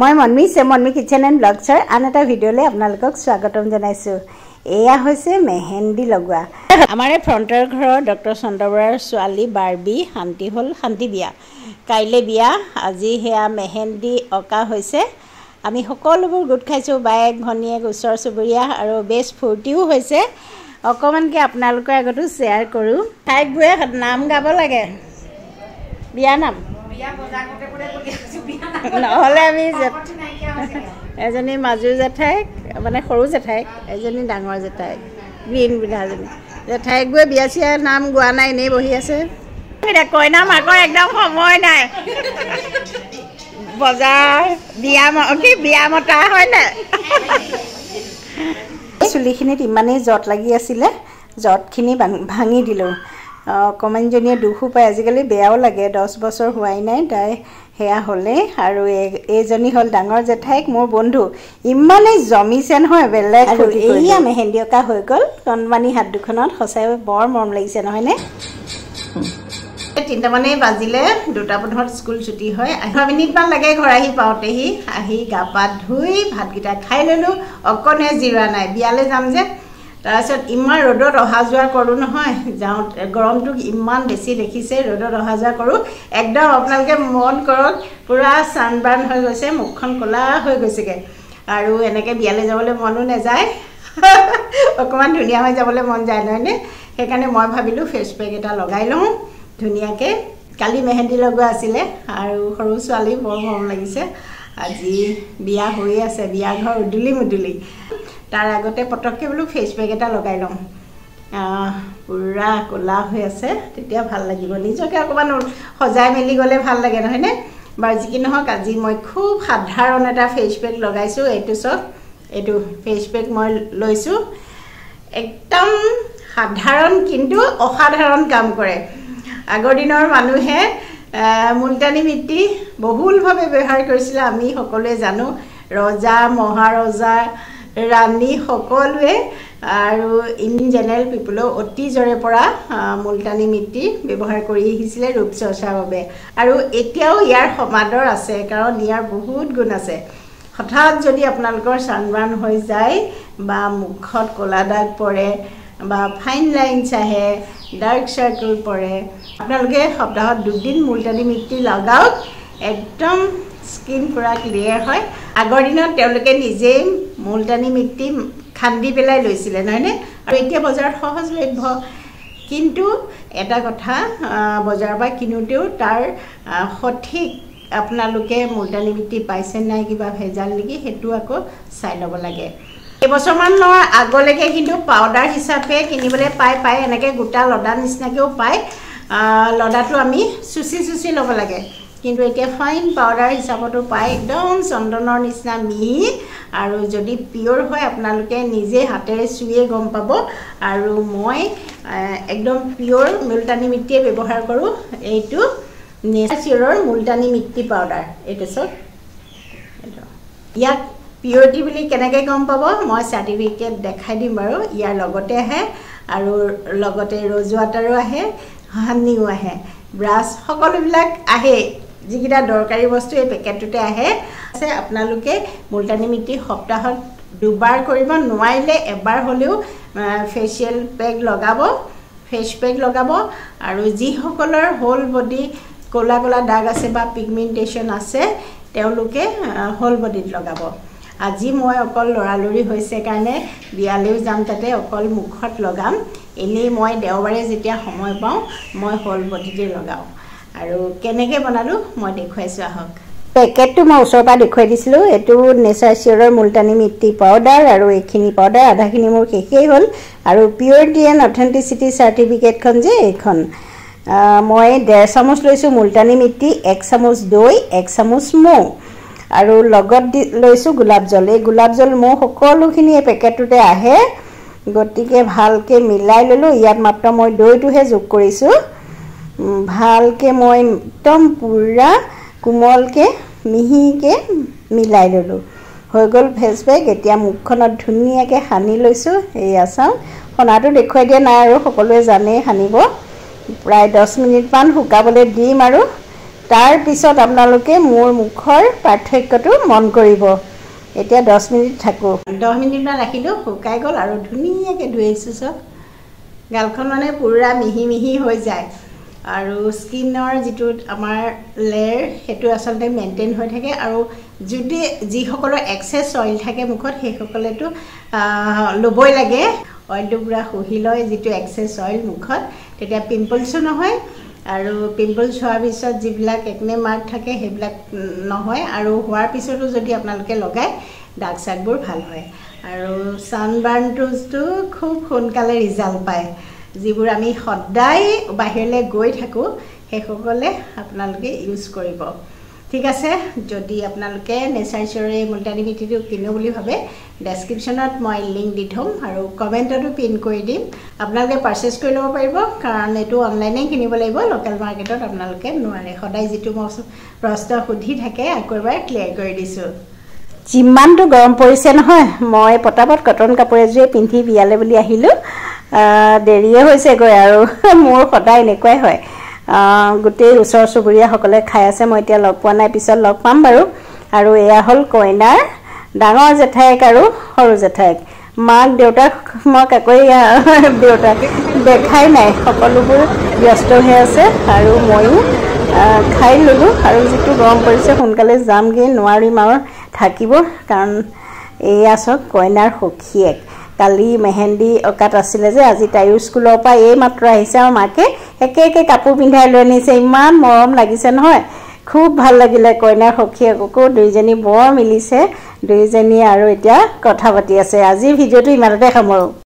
মই Monmi kitchen and ব্লগছৰ আন এটা ভিডিঅ'লৈ আপোনালোকক স্বাগতম জনাইছোঁ। এয়া হৈছে মেহেন্দি লগোৱা। আমাৰ এই ফ্ৰণ্টৰ ঘৰৰ ডক্টৰ চন্দ্ৰ বৰাৰ ছোৱালী বাৰ্বি শান্তি বিয়া। কাইলৈ বিয়া, আজি সেয়া মেহেন্দি অঁকা হৈছে। আমি সকলোবোৰ গোট খাইছোঁ, বায়েক ভনীয়েক ওচৰ চুবুৰীয়া, আৰু বেছ ফূৰ্তিও হৈছে। অকণমানকৈ আপোনালোকৰ আগতো শ্বেয়াৰ কৰোঁ। ঠাইবোৰে নাম গাব লাগে, বিয়া নাম নহ'লে আমি এজনী মাজু জেঠাইক, মানে সৰু জেঠাইক, এজনী ডাঙৰ জেঠাইক, গ্ৰীণ পিন্ধাজনী জেঠাইক গৈ বিয়া চিয়া নাম গোৱা নাই, এনেই বহি আছে। কইনা মাকৰ একদম সময় নাই, বজাৰ বিয়া মতা হয় নাই। চুলিখিনিত ইমানেই জট লাগি আছিলে, জটখিনি ভাঙি দিলোঁ। অকণমানজনীয়ে দুখো পায়, আজিকালি বেয়াও লাগে। 10 বছৰ হোৱাই নাই তাই, সেয়া হ'লেই। আৰু এইজনী হ'ল ডাঙৰ জেঠাইক, মোৰ বন্ধু। ইমানেই জমিছে নহয় বেলেগ। আৰু এইয়া মেহেন্দি অঁকা হৈ গ'ল কণমানি হাত দুখনত। সঁচাই বৰ মৰম লাগিছে নহয়নে? 3টামানেই বাজিলে, 2:15 স্কুল ছুটি হয়। 8 মিনিটমান লাগে ঘৰ আহি পাওঁতেহি। আহি গা পা ধুই ভাতকেইটা খাই ল'লোঁ। অকণে জিৰোৱা নাই, বিয়ালৈ যাম যে। তাৰপিছত ইমান ৰ'দত অহা যোৱা কৰোঁ নহয়, যাওঁতে গৰমটো ইমান বেছি দেখিছে। ৰ'দত অহা যোৱা কৰোঁ, একদম আপোনালোকে মন কৰক, পূৰা ছানবাৰ্ণ হৈ গৈছে, মুখখন ক'লা হৈ গৈছেগৈ। আৰু এনেকৈ বিয়ালৈ যাবলৈ মনো নাযায়, অকণমান ধুনীয়া হৈ যাবলৈ মন যায় নহয়নে? সেইকাৰণে মই ভাবিলোঁ ফেচ পেক এটা লগাই লওঁ ধুনীয়াকৈ। কালি মেহেন্দি লগোৱা আছিলে, আৰু সৰু ছোৱালী বৰ মৰম লাগিছে। আজি বিয়া হৈ আছে, বিয়া ঘৰ উদুলি। তাৰ আগতে পটককৈ বোলো ফেচ পেক এটা লগাই লওঁ। পূৰা ক'লা হৈ আছে, তেতিয়া ভাল লাগিব। নিজকে অকণমান সজাই মেলি গ'লে ভাল লাগে নহয়নে? বাৰু যি কি নহওক, আজি মই খুব সাধাৰণ এটা ফেচ পেক লগাইছোঁ। এইটো চাওক, এইটো ফেচ পেক মই লৈছোঁ। একদম সাধাৰণ কিন্তু অসাধাৰণ কাম কৰে। আগৰ দিনৰ মানুহে মুলতানী মিট্টি বহুলভাৱে ব্যৱহাৰ কৰিছিলে, আমি সকলোৱে জানো। ৰজা মহাৰজা ৰাণী সকলোৱে, আৰু ইন জেনেৰেল পিপুলেও অতীজৰে পৰা মুলতানী মিট্টি ব্যৱহাৰ কৰি আহিছিলে ৰূপচৰ্চাৰ বাবে। আৰু এতিয়াও ইয়াৰ সমাদৰ আছে, কাৰণ ইয়াৰ বহুত গুণ আছে। হঠাৎ যদি আপোনালোকৰ ছানবাৰ্ণ হৈ যায়, বা মুখত ক'লা দাগ পৰে, বা ফাইন লাইনছ আহে, ডাৰ্ক চাৰ্কেল পৰে, আপোনালোকে সপ্তাহত 2 দিন মুলতানী মিট্টি লগাওক, একদম স্কিন পূৰা ক্লিয়াৰ হয়। আগৰ দিনত তেওঁলোকে নিজেই মুলতানী মিট্টি খান্দি পেলাই লৈছিলে নহয়নে? আৰু এতিয়া বজাৰত সহজলভ্য। কিন্তু এটা কথা, বজাৰৰ পৰা কিনোতেও তাৰ সঠিক আপোনালোকে মুলতানী মিট্টি পাইছে নাই, কিবা ভেজাল নেকি, সেইটো আকৌ চাই ল'ব লাগে। কেইবছৰমানৰ আগলৈকে কিন্তু পাউডাৰ হিচাপে কিনিবলৈ পায়, এনেকৈ গোটা লদা নিচিনাকৈও পায়। লদাটো আমি চুচি ল'ব লাগে, কিন্তু এতিয়া ফাইন পাউডাৰ হিচাপতো পায়, একদম চন্দনৰ নিচিনা মিহি। আৰু যদি পিয়'ৰ হয় আপোনালোকে নিজে হাতেৰে চুইয়ে গম পাব। আৰু মই একদম পিয়'ৰ মুলতানী মিট্টিয়ে ব্যৱহাৰ কৰোঁ। এইটো নেচাৰৰ মুলতানী মিট্টি পাউডাৰ, এইটো চাওক। ইয়াক পিয়'ৰিটি বুলি কেনেকৈ গম পাব, মই চাৰ্টিফিকেট দেখাই দিম বাৰু। ইয়াৰ লগতে আহে, আৰু লগতে ৰ'জ ৱাটাৰো আহে, হানিও আহে, ব্ৰাছ, সকলোবিলাক আহে। যিকেইটা দৰকাৰী বস্তু এই পেকেটটোতে আহে। আপোনালোকে মুলতানী মিট্টি সপ্তাহত 2 বাৰ কৰিব, নোৱাৰিলে এবাৰ হ'লেও ফেচিয়েল পেক লগাব, ফেচ পেক লগাব। আৰু যিসকলৰ হোল বডি ক'লা দাগ আছে বা পিগমেণ্টেশ্যন আছে, তেওঁলোকে হোল বডিত লগাব। আজি মই অকল লৰালৰি হৈছে কাৰণে বিয়ালৈও যাম, তাতে অকল মুখত লগাম। এনেই মই দেওবাৰে যেতিয়া সময় পাওঁ, মই হোল বডিতে লগাওঁ। আৰু কেনেকৈ বনালোঁ মই দেখুৱাইছোঁ, আহক। পেকেটটো মই ওচৰৰ পৰা দেখুৱাই দিছিলোঁ। এইটো নেচাৰৰ মুলতানী মিট্টি পাউডাৰ, আৰু এইখিনি পাউডাৰ আধাখিনি মোৰ শেষেই হ'ল। আৰু পিয়'ৰিটি এণ্ড অথেণ্টিচিটি চাৰ্টিফিকেটখন যে এইখন, মই 1.5 চামুচ লৈছোঁ মুলতানী মিট্টি, 1 চামুচ দৈ, 1 চামুচ মৌ, আৰু লগত লৈছোঁ গোলাপ জল। এই গোলাপ জল মৌ সকলোখিনি এই পেকেটটোতে আহে, গতিকে ভালকৈ মিলাই ল'লোঁ। ইয়াত মাত্ৰ মই দৈটোহে যোগ কৰিছোঁ। ভালকৈ মই একদম পূৰা কোমলকৈ মিহিকৈ মিলাই ল'লোঁ। হৈ গ'ল ফেচ পেক। এতিয়া মুখখনত ধুনীয়াকৈ সানি লৈছোঁ। এয়া চাওঁ, সনাটো দেখুৱাই দিয়া নাই, আৰু সকলোৱে জানেই সানিব। প্ৰায় 10 মিনিটমান শুকাবলৈ দিম, আৰু তাৰ পিছত আপোনালোকে মোৰ মুখৰ পাৰ্থক্যটো মন কৰিব এতিয়া 10 মিনিট থাকোঁ 10 মিনিটমান ৰাখিলোঁ শুকাই গ'ল আৰু ধুনীয়াকৈ ধুই আহিছোঁ চব গালখন মানে পুৰা মিহি মিহি হৈ যায় আৰু স্কিনৰ যিটো আমাৰ লেয়াৰ সেইটো আচলতে মেইনটেইন হৈ থাকে আৰু যদি যিসকলৰ এক্সেছ অইল থাকে মুখত সেইসকলেতো ল'বই লাগে অইলটো পুৰা শুহি লয় যিটো এক্সেছ অইল মুখত তেতিয়া পিম্পলছো নহয় আৰু পিম্পলছ হোৱাৰ পিছত যিবিলাক একনে মাৰ্ক থাকে সেইবিলাক নহয় আৰু হোৱাৰ পিছতো যদি আপোনালোকে লগায় ডাৰ্ক চাৰ্কবোৰ ভাল হয় আৰু ছানবাৰ্ণটো খুব সোনকালে ৰিজাল্ট পায় যিবোৰ আমি সদায় বাহিৰলৈ গৈ থাকোঁ সেইসকলে আপোনালোকে ইউজ কৰিব ঠিক আছে যদি আপোনালোকে নেচাৰছৰে মুলতানী মিঠিটো কিনো বুলি ভাবে ডেছক্ৰিপশ্যনত মই লিংক দি থ'ম আৰু কমেণ্টতো পিন কৰি দিম আপোনালোকে পাৰ্চেছ কৰি ল'ব পাৰিব কাৰণ এইটো অনলাইনে কিনিব লাগিব লোকেল মাৰ্কেটত আপোনালোকে নোৱাৰে সদায় যিটো মই প্ৰশ্ন সুধি থাকে আকৌ এবাৰ ক্লিয়াৰ কৰি দিছোঁ যিমানটো গৰম পৰিছে নহয় মই পটাপট কটন কাপোৰ এযোৰে পিন্ধি বিয়ালৈ বুলি আহিলোঁ দেৰিয়ে হৈছেগৈ আৰু মোৰ সদায় এনেকুৱাই হয় গোটেই ওচৰ চুবুৰীয়াসকলে খাই আছে মই এতিয়া লগ পোৱা নাই পিছত লগ পাম বাৰু আৰু এয়া হ'ল কইনাৰ ডাঙৰ জেঠাইক আৰু সৰু জেঠাইক মাক দেউতাক মই কাকৈ দেউতাক দেখাই নাই সকলোবোৰ ব্যস্ত হৈ আছে আৰু ময়ো খাই ল'লোঁ আৰু যিটো গৰম পৰিছে সোনকালে যামগৈ নোৱাৰিম আৰু থাকিব কাৰণ এয়া চাওক কইনাৰ সখীয়েক কালি মেহেন্দি অকাত আছিলে যে আজি তাইও স্কুলৰ পৰা এই মাত্ৰ আহিছে আৰু মাকে একে একে কাপোৰ পিন্ধাই লৈ আনিছে ইমান মৰম লাগিছে নহয় খুব ভাল লাগিলে কইনাৰ সখীয়েককো দুইজনী বৰ মিলিছে দুইজনী আৰু এতিয়া কথা পাতি আছে আজি ভিডিঅ'টো ইমানতে সামৰোঁ